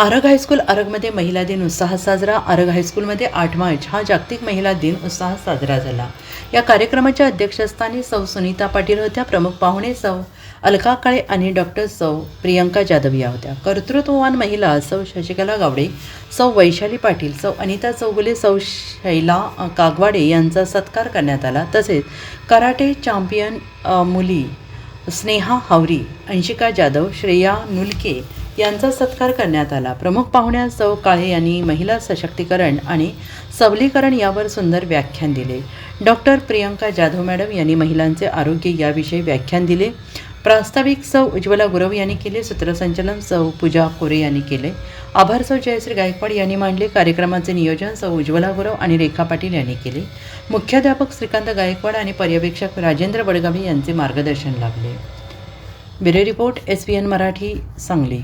Arag high school आरगमध्ये महिला दिन उत्साहात साजरा. आरग हायस्कूलमध्ये 8 मार्च हा जागतिक महिला दिन उत्साहात साजरा झाला. या कार्यक्रमाच्या अध्यक्षस्थानी सौ सुनीता पाटील होत्या. प्रमुख पाहुणे सौ अलका काळे आणि डॉक्टर सौ प्रियंका जाधव या होत्या. कर्तृत्ववान महिला सौ शशिकला गावडे, सौ वैशाली पाटील, सौ अनिता चौगुले, सौ शैला कागवाडे यांचा सत्कार करण्यात आला. तसेच कराटे चॅम्पियन मुली स्नेहा हावरी, अंशिका जाधव, श्रेया नुलके यांचा सत्कार करण्यात आला. प्रमुख पाहुण्या सौ काळे यांनी महिला सशक्तीकरण आणि सबलीकरण यावर सुंदर व्याख्यान दिले. डॉक्टर प्रियंका जाधव मॅडम यांनी महिलांचे आरोग्य याविषयी व्याख्यान दिले. प्रास्ताविक सौ उज्ज्वला गुरव यांनी केले. सूत्रसंचालन सौ पूजा कोरे यांनी केले. आभार सौ जयश्री गायकवाड यांनी मांडले. कार्यक्रमाचे नियोजन सौ उज्ज्वला गुरव आणि रेखा पाटील यांनी केले. मुख्याध्यापक श्रीकांत गायकवाड आणि पर्यवेक्षक राजेंद्र वडगावी यांचे मार्गदर्शन लाभले. Bureau report SVN Marathi, Sangli.